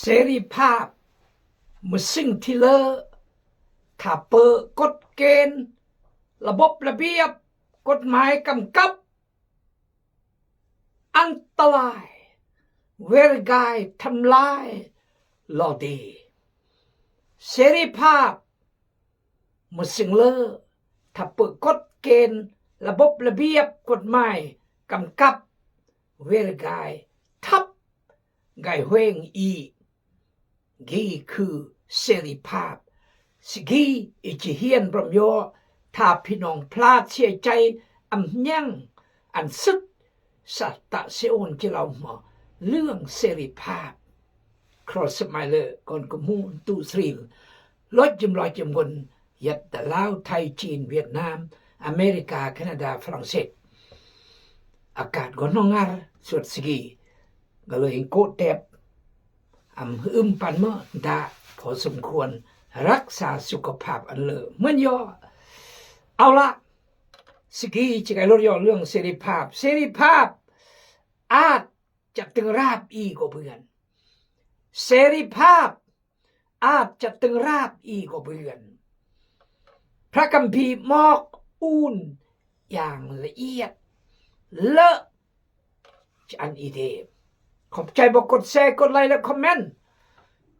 เสรีภาพมือสิ่งที่เลอถ้าเปิดกฎเกณฑ์ระบบระเบียบกฎหมายกำกับอันตรายเวรกายทำลายลอดีเสรีภาพมือสิ่งเลอถ้าเปิดกฎเกณฑ์ระบบระเบียบกฎหมายกำกับเวรกายทับไกเฮงอีกีคือเสรีภาพสกีอิจเฮียนบรมโยถ้าพี่น้องพลาดเสียใจอันยังอันซึกสัตตะเสอนที่เรามาเรื่องเสรีภาพครอสมัยเลยก่อนกมูนตูสรีลดจำลอยจำวนยัดแต่ลาวไทยจีนเวียดนามอเมริกาแคนาดาฝรั่งเศสอากาศก็น้องงาสุดสกีก็เลยโกเต็บปันเมื่อดาพอสมควรรักษาสุขภาพอันเลอเหมือนย่อเอาละสกีจะไกลรถย่อเรื่องเสรีภาพอาจจะตึงราบอีกว่าเพื่อนเสรีภาพอาจจะตึงราบอีกว่าเพื่อนพระคัมภีร์มอกอูนอย่างละเอียดเลอะอันอีเดขอบใจบอกกดแชร์กดไลค์และคอมเมนต์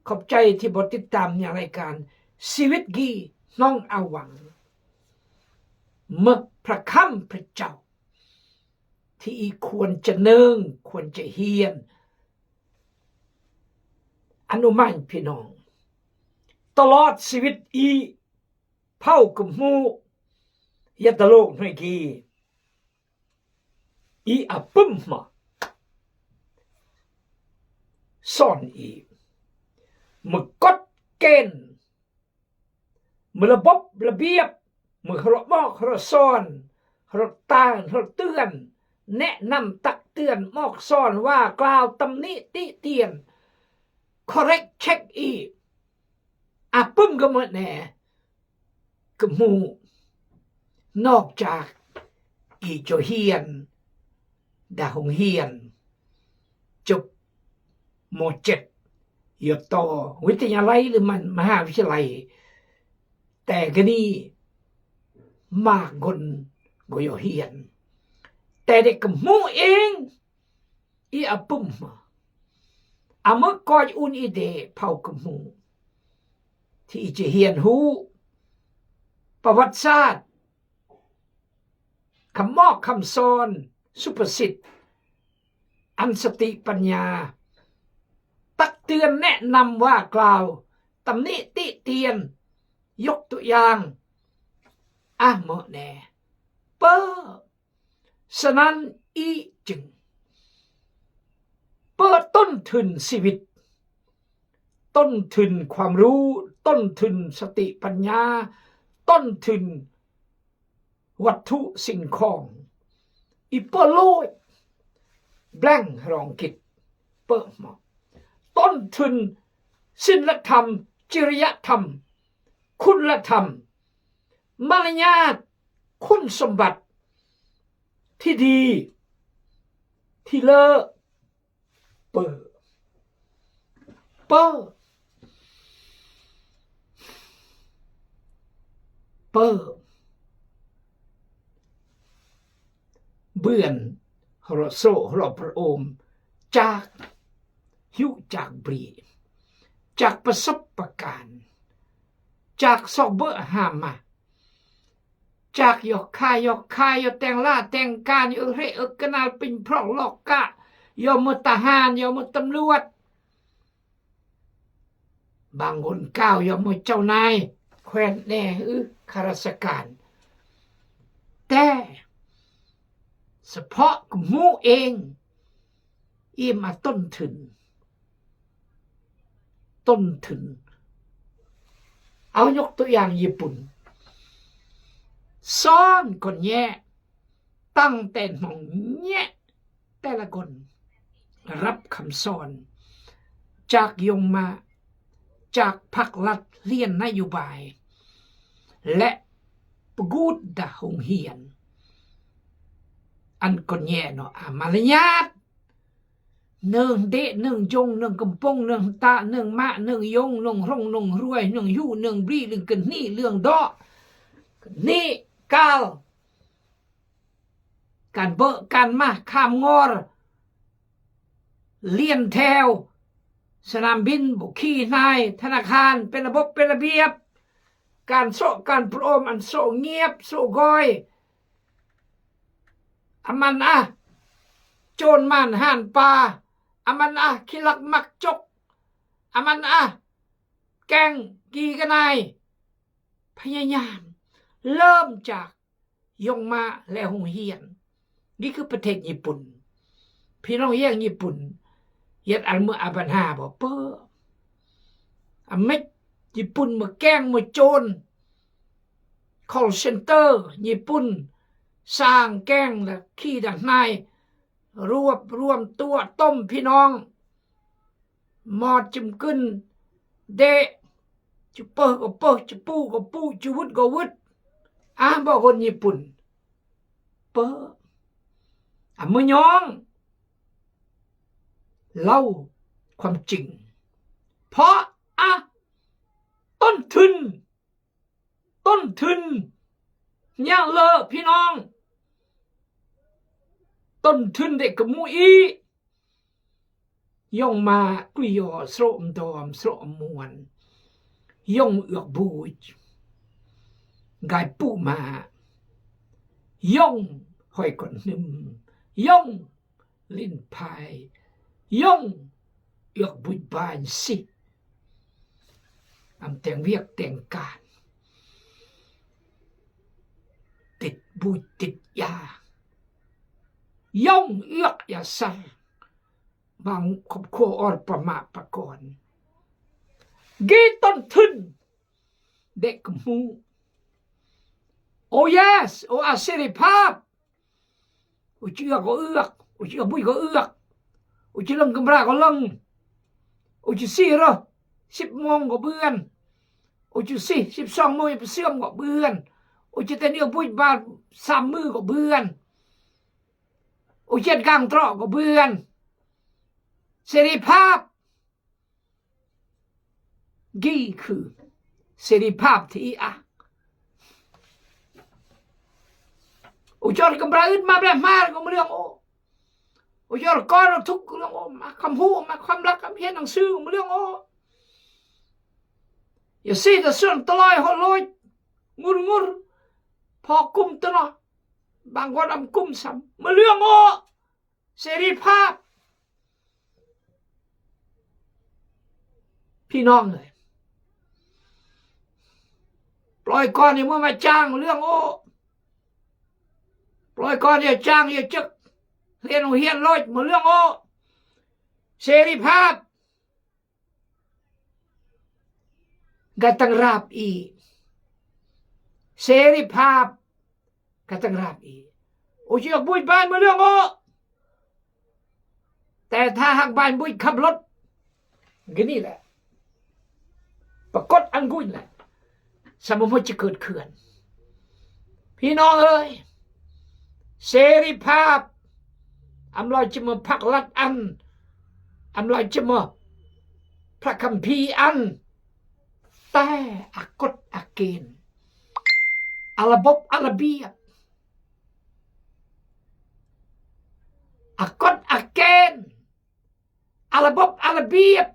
ขอบใจที่บทติดตามอย่างรายการชีวิตกีน้องอาวังเมื่อพระคำพระเจ้าที่ควรจะเนื่องควรจะเฮียนอนุมันพี่น้องตลอดชีวิตเผ่ากับมูยัตโลกหน่อยกีอับปุ่มมาซ่อนมือกฎเกณฑ์มือระบบระเบียบมือขรบอกขรซ่อนขรตาขรเตือนแนะนำตักเตือนมอกซ่อนว่ากล่าวตำหนิติเตียน correct check อับปุ่มก็หมดแน่กับมูนอกจากโจเฮียนดาหงเฮียนจบม.7 อยู่ต่อวิทยาลัยหรือมันมหาวิทยาลัยแต่ก็นี่มากคนก็อยู่เฮียนแต่เด็กกับมูเองอับปุ่มเมื่อก่อนอุนอีเดเผากับมูที่จะเฮียนหูประวัติศาสตร์คำมอกคำสอนสุภาษิตอันสติปัญญาตักเตือนแนะนำว่ากล่าวตำหนิติเตียนยกตัวอย่างเหมาะแน่ฉะนั้นจึงเปิดต้นทุนชีวิตต้นทุนความรู้ต้นทุนสติปัญญาต้นทุนวัตถุสิ่งของเปิดโลยแบงรองกิจเปิดหมดต้นทุนศีลธรรมจริยธรรมคุณธรรมมารยาทคุณสมบัติที่ดีที่เลิศเปิดเบื่อนฮรโซฮรพระโอมจากยุจากบรีจากประสบการณ์จากสอบเบอร์หามาจากยกคายยแต่งล่าแต่งการเรกนาลเป็นเพราะลอกกะยอมมือทหารยอมมือตำรวจบางคนก้าวยอมมือเจ้านายแคว้นแน่ข้าราชการแต่เฉพาะหมู่เองมาต้นทุนเอายกตัวอย่างญี่ปุ่นซ้อนคนแย่ตั้งแต่หมองแย่แต่ละคนรับคำสอนจากยงมาจากพรรครัฐเรียนนโยบายและประกูดดาหงเฮียนอันคนแย่เนาะมารยาท หนึ่งเดะหนึ่งยงหนึ่งกำปงหนึ่งตาหนึ่งมะหนึ่งยงหนึ่งร่งหนึ่งรวยหนึ่งยู่หนึ่งบรีหนึ่งกันนี่เรื่องดอนี่กาลการเบะการมาข้ามงอรเลียนแถวสนามบินบุขี่นายธนาคารเป็นระบบเป็นระเบียบการโซการโปรมอันโซเงียบโซกอยอามันโจรมันห่านปลาอามันขี้ลักมักจกอามันแกงกีกันนายพยายามเริ่มจากยงมาและหงเฮียนนี่คือประเทศญี่ปุ่นพี่น้องแย่งญี่ปุ่นเย็ดอันเมื่อปัญหาบอกเป้อเมริกญี่ปุ่นมาแกล้งมาโจร call center ญี่ปุ่นสร้างแกล้งและขี้ดักนายรวมตัวต้มพี่น้องมอดจิมกึนเดะจุเปอร์ก็เปอร์จุปูก็ปูจุวุดก็วุดบอกคนญี่ปุ่นเปอมือยองเล่าความจริงเพราะต้นทุนเนี่ยเลยพี่น้องต้นทุนเด็กกับมูอีย่องมากลียอสโรมดอมสโรมมวนย่องเอือกบูจกายปูมาย่องหอยก่อนนึมย่องลิ้นพายย่องเอือกบุญบานสิแต่งเวียกแต่งการติดบุญติดยาย่องเอือกยาสั่งบางครอบครัวอ่อนประมาประกอนกีต้นทุนเด็กมูโอ้ yes โอ้เสรีภาพอุจเอือกก็เอือกอุจบุยก็เอือกอุจลังกำราก็ลังอุจสี่เหรอ10 โมงก็เบื่อนอุจสี่12 โมงไปเสื่อมก็เบื่อนอุจแต่เดียวบุยบา3 มือก็เบื่อนอุจกลางตรอกก็เบื่อนเสรีภาพกี่คือเสรีภาพที่อุจกำราอึดมาแบบมาก็มาเรื่องอุจก้อนทุกเรื่องมาคำพูดมาความรักคำเพียรหนังสือมาเรื่องอย่าซีแต่ส่วนตลอยหัวลอยงุนพอกุมตลอดบางคนกุมซ้ำมาเรื่องเสรีภาพพี่น้องเลยปล่อยก่อนเนี่ยเมื่อมาจ้างเรื่องปล่อยก่อนอย่าจ้างอย่าจึกเรียนเฮียนลอยมาเรื่องเสรีภาพก็ต้องรับเสรีภาพก็ต้องรับเชือกบุยบ้านมาเรื่องแต่ถ้าหากบ้านบุยขับรถก็นี่แหละปรากฏอันกุยแหละสมมติจะเกิดขึ้นพี่น้องเอ้ยเสรีภาพอำลอยจะมาพักลัดอันอำลอยจะมาพระคัมภีร์อันแต่กฎเกณฑ์ระบบระเบียบกฎเกณฑ์ระบบระเบียบ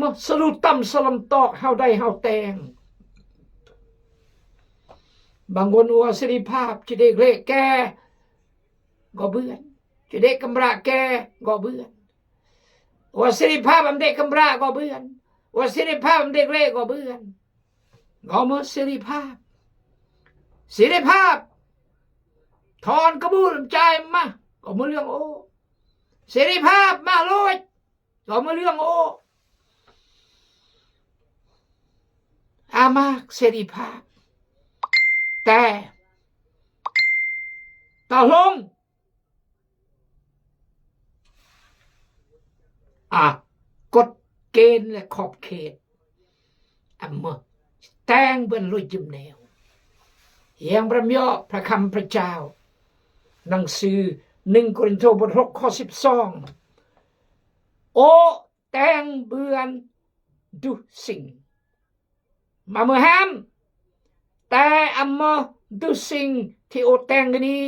มาสรุปตำสลัมตอกเฮาได้เฮาแตงบางคนว่าเสรีภาพจะได้เละแกก็เบื่อจะได้กำราแกก็เบื่อว่าเสรีภาพเด็กกำราก็เบื่อว่าเสรีภาพเด็กเละก็เบื่อก็มาเสรีภาพถอนกระบูลใจมาก็มาเรื่องเสรีภาพมาโลดก็มาเรื่องมากเสรีภาพแต่ต่อลงกฎเกณฑ์และขอบเขตมาแต่งบนลุยจิมแนวยังพระยอพระคำพระเจ้าหนังสือ 1 โครินธ์บท 6 ข้อ 12โอแตงเบือนดุสิ่งมาเมื่อห้ามแต่อำมาดุสิ่งที่โอแตงนี้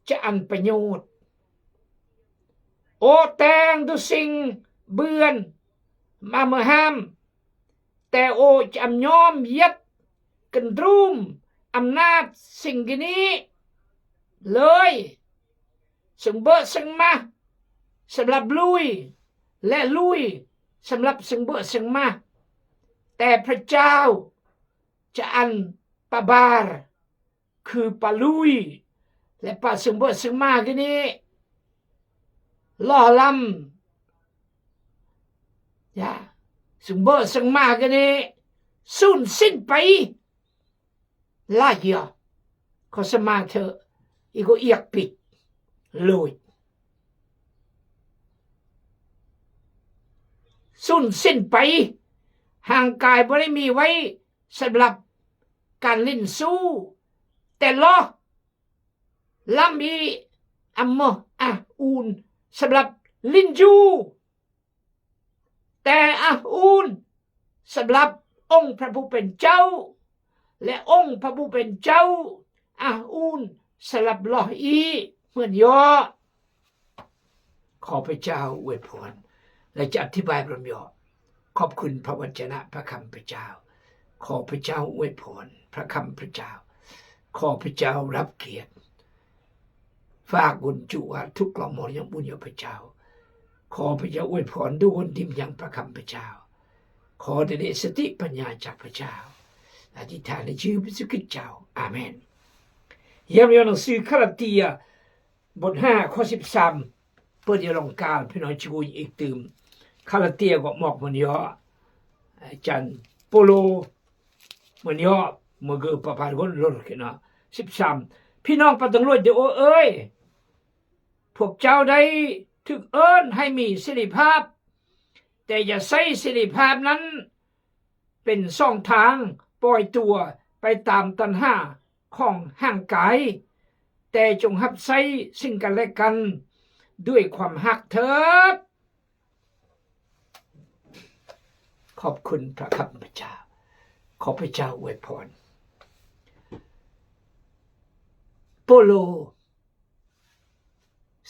จะอันประโยชน์โอแตงดุสิ่งเบือนมาเมื่อห้ามแต่โอจะอำยอมยัดกันรุมอำนาจสิ่งนี้เลยซึ่งเบอซึ่งมาสำหรับลุยและลุยสำหรับซึ่งเบอซึ่งมาแต่พระเจ้าจะอันปะบาร์คือปะลุยและปะซึ่งเบอซึ่งมากันนี้ล่อลำอย่าซึ่งเบอซึ่งมากันนี้สูญสิ้นไปลาเยอะขอสมาเถอะอีกก็เอียกปิดเลยสูญสิ้นไปห่างกายบ่ได้มีไว้สำหรับการเล่นสู้แต่ล้อลำอีอัมมอูนสำหรับลินจูแต่อูนสำหรับองค์พระผู้เป็นเจ้าและองค์พระผู้เป็นเจ้าอูนสำหรับล้ออีเหมือนยอขอพระเจ้าอวยพรและจะอธิบายพระยอขอบคุณพระวจนะพระคำพระเจ้าขอพระเจ้าอวยพรพระคำพระเจ้าขอพระเจ้ารับเกียรติฝากบุญจุว่าทุกกล่องหมอยังบุญอยู่พระเจ้าขอพระเจ้าอวยพรดูคนดิมยังพระคำพระเจ้าขอได้สติปัญญาจากพระเจ้าอธิษฐานในชื่อพระคริสต์เจ้าอาเมนเยี่ยมยอดหนังสือคาราตียบท5ข้อ13เปิดยลองการพี่น้องช่วยอีกตื่มคาราตียก็หมอกมันยอจันโปโลมันยอมือเกือบประพาสคนลดกันนะ13พี่น้องปะตังรวดเดี๋ยวเอ้ยพวกเจ้าได้ถึกเอิ้นให้มีสิริภาพแต่อย่าใช้สิริภาพนั้นเป็นช่องทางปล่อยตัวไปตามตัณหาของห่างกายแต่จงรับใช้สิ่งกันและกันด้วยความฮักเถิดขอบคุณพระคำพระเจ้าขอพระเจ้าอวยพรโปโล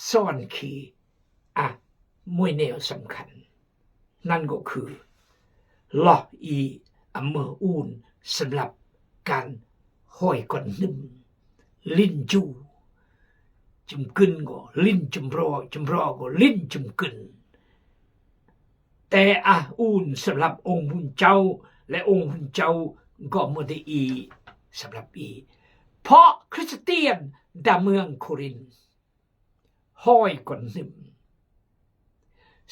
สอนขี่มวยแนวสำคัญนั่นก็คือลออีอเมออูนสำหรับการห้อยก้อนนึ่มลิ้นจูจุมกึนก็ลิ้นจุมรอก็ลิ้นจุมกึนแต่อูนสำหรับองค์พระเจ้าและองค์พระเจ้าก็ไม่ได้สำหรับเพราะคริสเตียนดาเมืองโครินธ์ห้อยก้อนนึ่ม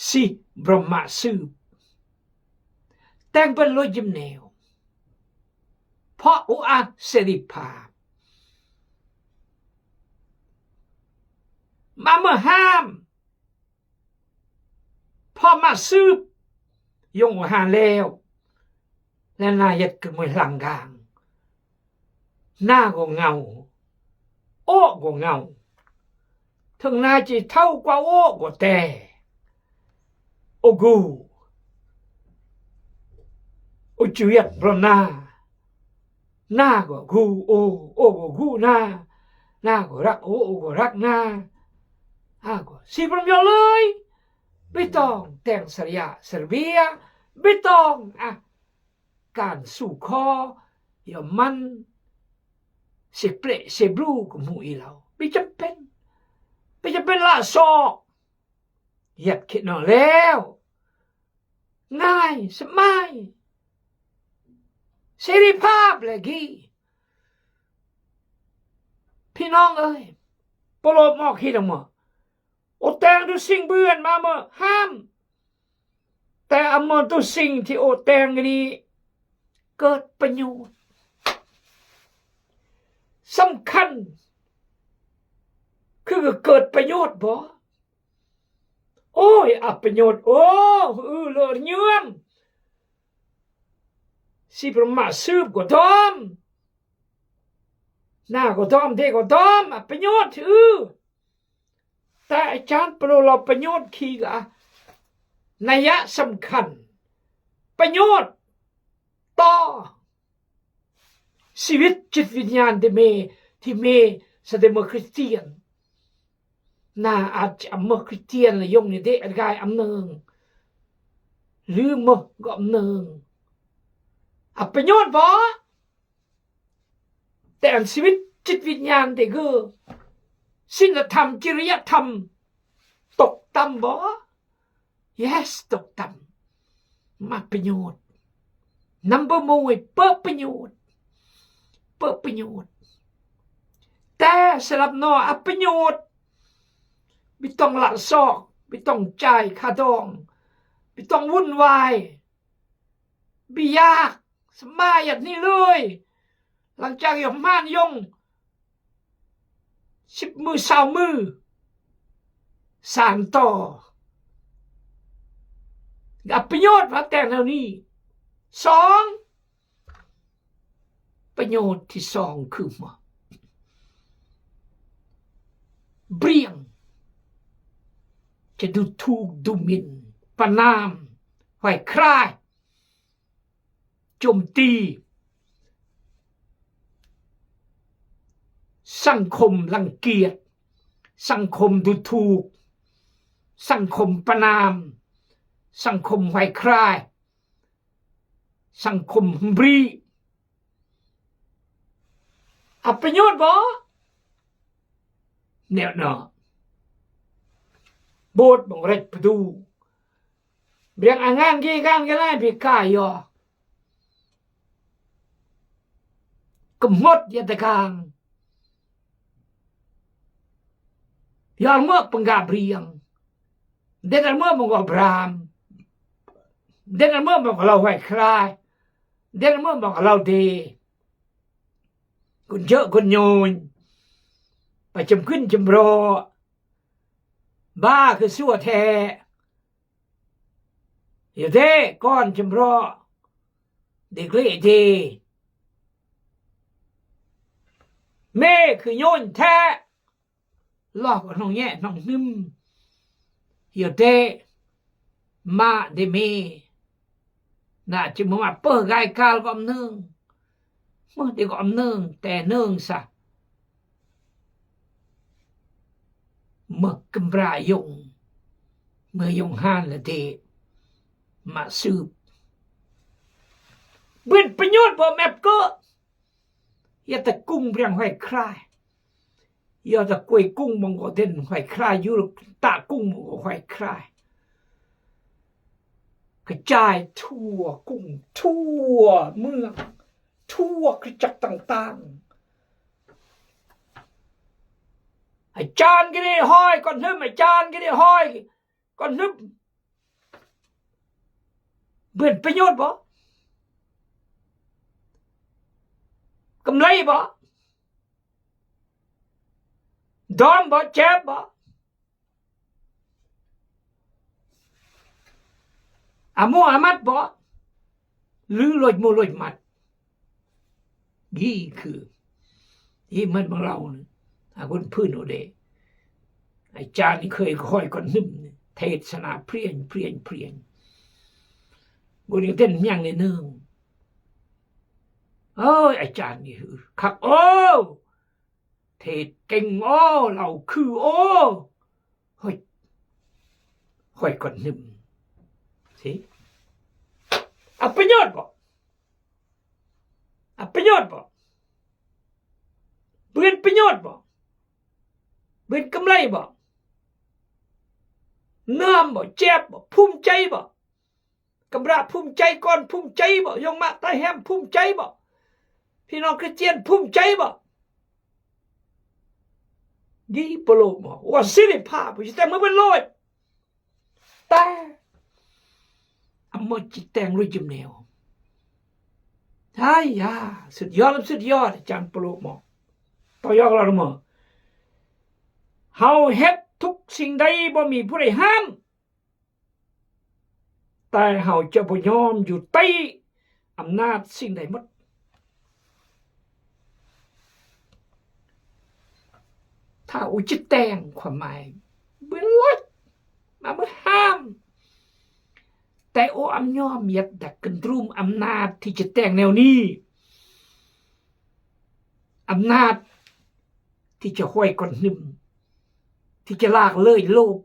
สิบรมสืบแต่งเป็นลอยยิ้มแนวเพราะเสรีภาพมาเมื่อห้ามพอมาสืบยงหาแล้วและนายกันมวยหลังกลางหน้าก็เงาโอ้ก็เงาถึงนายจะเท่ากว่าโอ้ก็แต่โอกูโอจุยบรมหน้าก็กูโอก็กูหน้าก็รักโอก็รักหน้าก็สิบรมยอเลยไม่ต้องแต่งสริยาเซเบียไม่ต้องการสู่คอย่ามันเสเปรเสบรูกับหมู่อีเราไม่จำเป็นละซอกเหยียบคิดนอนแล้วง่ายสบายเสรีภาพเลยกี้พี่น้องเอ้ยโปรดมอกคิดออกมาโอแตงดูสิ่งเบื่อมาเมื่อห้ามแต่อมตุสิ่งที่โอแตงนี้เกิดประโยชน์สำคัญคือเกิดประโยชน์บ่โอ้ยประโยชน์เลิศเยื่อมสิประมาสืบก็ทอมหน้าก็ทอมเทก็ทอมประโยชน์ แต่อาจารย์โปรเราประโยชน์คีกะนัยสำคัญประโยชน์ต่อชีวิตจิตวิญญาณที่เมแสดงเมื่อคริสเตียนน่าอาจจะเมื่อคริสเตียนเลยยงนี่เด็กายอำเนิงหรือเมื่อก็อำเนิงประโยชน์บ่แต่อันชีวิตจิตวิญญาณแต่ก็ศีลธรรมจริยธรรมตกต่ำบ่ yes ตกต่ำมาประโยชน์ number มวยเปิดประโยชน์แต่สำหรับนอประโยชน์ไม่ต้องละซอกไม่ต้องจ่ายค่าดองไม่ต้องวุ่นวายไม่ยากสบายอย่างนี้เลยหลังจากยมม่านยง10 มือ20 มือสานต่อกับประโยชน์มาแต่เท่านี้2ประโยชน์ที่2คือมาเบรียงจะดูถูกดูหมิ่นประนามไหวคร่ายโจมตีสังคมรังเกียจสังคมดูถูกสังคมประนามสังคมไหวคร่ายสังคมบรีประโยชน์บ่แนวเนาะโบสถ์บังเร็จประตูเบียงอ่างานกี่กันก็ได้พี่กายย่อกำหนดยาตะกางยอมเมื่อปังกาเบียงเดินเมื่อมังกรบรามเดินเมื่อมังกรเราไหวคลายเดินเมื่อมังกรเราดีคนเยอะคนโยนไปจำขึ้นจำรอบ้าคือสั่วแท้อยู่เด้ก้อนจำรอเด็กเล่เดแม่คือโยนแท้ลอกน้องแย่น้องนิ่มอยู่เด้มาเดเมน่าจะมาเปิดไกกาลก็อำเนืองเมื่อเด็กก็อำเนืองแต่เนืองซะเมื่อกำรายงเมื่อยงห้านละเดมาสืบเบื้องประโยชน์บ่แมบก็อย่าตะกุ้งเพียงห้อยคลายอย่าตะกล้วยกุ้งมังก็เด่นห้อยคลายอยู่ตากุ้งมังก็ห้อยคลายกระจายทั่วกุ้งทั่วเมืองทั่วกระจักต่างๆอาจารย์ก็ได้ห้อยก่อนนึบอาจารย์ก็ได้ห้อยก่อนนึบเบื่อประโยชน์บ่กำไรบ่ดอมบ่เจ็บบ่อามูอามัดบ่หรือลอยมูลอยมัดนี่คือที่มันของเราเนี่ยคนพื้นโอเดอาจารย์นี่เคยคอยก่อนนึมเทศนาเพี้ยนบุญเต้นยังในเนืองอาจารย์นี่คือขับเทศเก่งเราคือห้อยก่อนนึมสิประโยชน์บ่ประโยชน์บ่เบื่อประโยชน์บ่เบื่อกำไรบ่เนื่อมบ่เจ็บบ่ภูมิใจบ่กำราภูมิใจก่อนภูมิใจบ่ยงมาตาแฮมภูมิใจบ่พี่น้องคริสเตียนภูมิใจบ่ยี่ปโลบ่ว่าสิริภาพจิตแต่งมาเป็นร้อยแต่อำมจิตแต่งรู้จำแนวใช่ยาสุดยอดอาจารย์ปโลบ่ต่อยอดเราเมื่อเฮาเฮ็ดทุกสิ่งใดบ่มีผู้ใดห้ามแต่เฮาจะบ่ยอมอยู่ใต้อำนาจสิ่งใดหมดถ้าอุจิตแต่งความหมาย ปืนลัดมาเมื่อห้ามแต่โออำยอมยัดดักกันรุมอำนาจที่จะแต่งแนวนี้อำนาจที่จะห้อยก้อนหนึ่งที่จะลากเลยโลก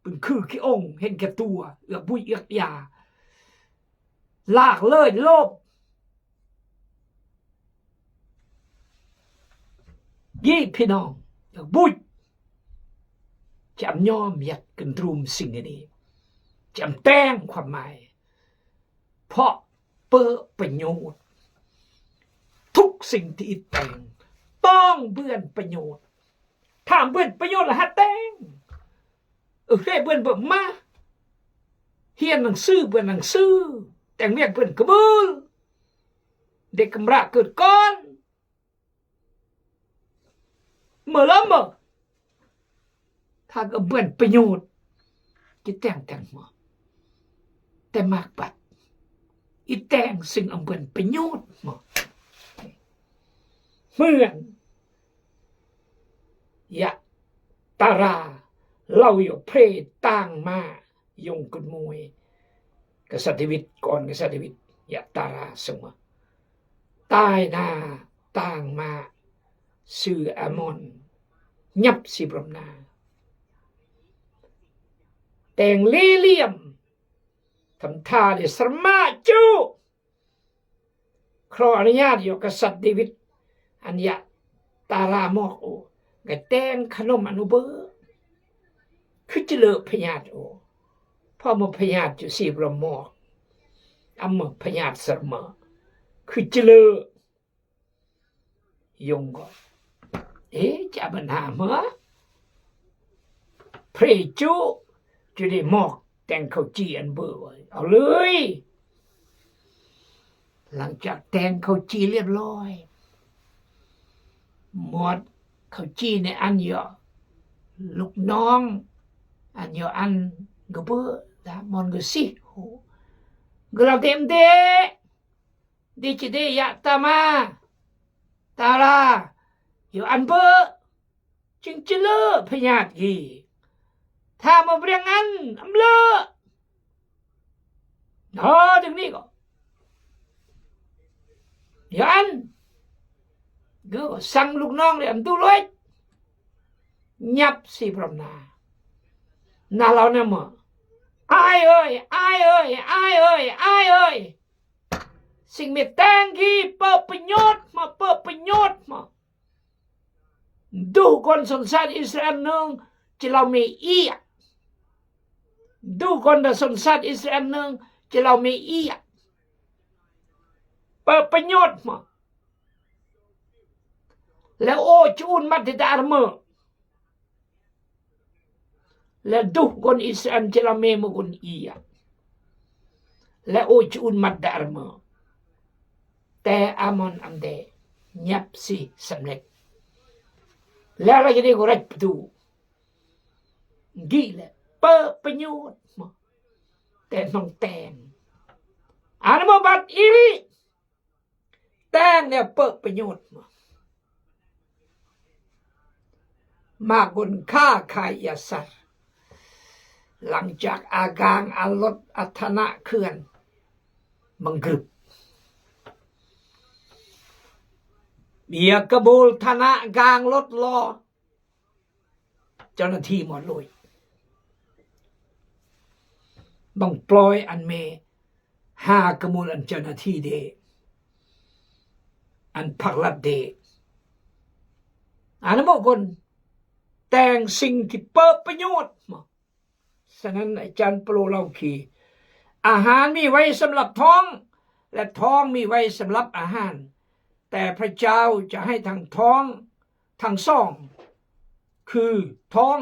เป็นคือขี้องค์เห็นแก่ตัวเอือกบุยเอือกยาลากเลยโลกยี่พี่น้องเอือกบุยจำยอมยัดกันรุมสิ่งนี้จำแต้งความหมายเพราะเปิดประโยชน์ทุกสิ่งที่แต่งต้องเบื่อนประโยชน์ถามเบื่อนประโยชน์ละฮะแต่งได้เบื่อนเบิ่มมาเฮียนหนังสือเบื่อนหนังสือแต่งเรียกเบื่อนกระบือเด็กกำระเกิดก้อนเมื่อแล้วเมื่อถ้าก็เบื่อนประโยชน์จะแต่งมาแต่มากบัดอีแต่งซึ่งอำเบิ่นประโยชน์มาเหมือนยะตาราเล่าอยู่เพรต่างมายงกุนมวยกษัตริย์วิทย์ก่อนกษัตริย์วิทย์ยะตาราสมตายนาต่างมาสื่ออมอนยับสิบรมนาแต่งเลี่ยมทำท่าได้สมาจูขออนุญาตอยู่กษัตริย์เดวิดอันยะตาลามอกโอกะแต่งขนมอนุเบอร์คือจะเลิกพญาติโอพ่อมาพญาติอยู่สีบรมอกอำมพญาติสมคือจะเลิกยงก่อนจะปัญหาเมื่อพระจูจะได้มอกแต่งข้าวจีอันเบอร์ไว้เอาเลยหลังจากแต่งข้าวจีเรียบร้อยหมดข้าวจีในอันเยอะลูกน้องอันเยอะอันกเบอร์นะมอนกสิโหกราบเต็มเดดิจิเดยะตามาตาลาอยู่อันเบอร์จึงจะเลิกพญาติถ้ามาเรียงอันอำเลอถึงนี้ก็ยันก็สั่งลูกน้องเลยอันตุเลยยับสิพรมนาเราเนี่ยมั้งอายเอ้ยสิ่งมีแตงที่เปิดประโยชน์มาดูคนสนใจอิสราเอลนึงจะเราไม่ดูคนสนใจอิสราเอลนึงจะเราไม่เปิดประโยชน์มาแล้วโอ้จูนมาติดอาร์มแล้วดูคนอิสราเอลจะเราไม่มุคนแล้วโอ้จูนมาติดอาร์มแต่อามอนอันเดยับสิสำเร็จแล้วเราจะได้กูรักดูกี่เลยเปิดประโยชน์มาแต่น้องแต่งอานมาบัดอีลีแต่งเนี่ยเปิดประโยชน์มากุนค่าขายยาสัตว์หลังจากอากางอลดอัธนะเคลื่อนมังกรึบเบียกระบูลธนะกางลดรอเจ้าหน้าที่หมดเลยบังปล่อยอันเม5กระมูลอันเจ้าหน้าที่เดอันพักลัดเดอันนั้นบอกคนแต่งสิ่งที่เปิดประโยชน์มาฉะนั้นอาจารย์โปรเล่าขี่อาหารมีไว้สำหรับท้องและท้องมีไว้สำหรับอาหารแต่พระเจ้าจะให้ทั้งท้องทั้งสองคือท้อง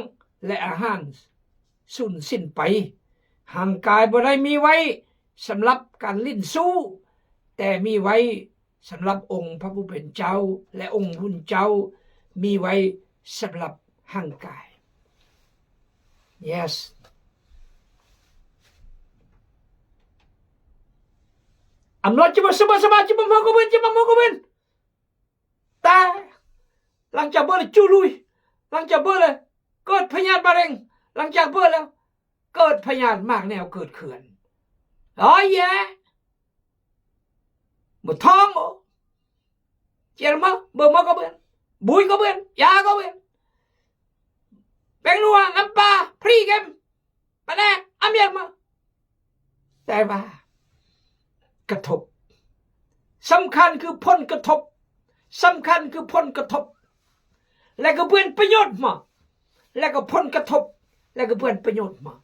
และอาหารสูญสิ้นไปห่างกายบ่ได้มีไว้สำหรับการลิ้นสู้แต่มีไว้สำหรับองค์พระผู้เป็นเจ้าและองค์หุ่นเจ้ามีไว้สำหรับห่างกาย yes อำนาจจะมาสบายจะมาโมกุบินแต่หลังจากเบอร์จูลุยหลังจากเบอร์เลยเกิดพยาธิมะเร็ง หลังจากเปิดแล้วเกิดพยานมากแนวเกิดเขื่อนอ๋อแย่บ่ท้องบ่เจียมาเบิ่มาก็เบิ่นบุยก็เบิ่นยาก็เบิ่นแป้งนัวน้ำปลาพริกเค็มปลาแดกอเมียมาแต่ว่ากระทบสำคัญคือผลกระทบสำคัญคือผลกระทบและก็เพื่อนประโยชน์มาและก็ผลกระทบและก็เพื่อนประโยชน์มา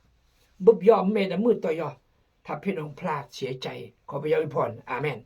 บุบยอมเมดมือต่อยอถ้าพี่น้องพลาดเสียใจขอพระเจ้าอวยพรอาเมน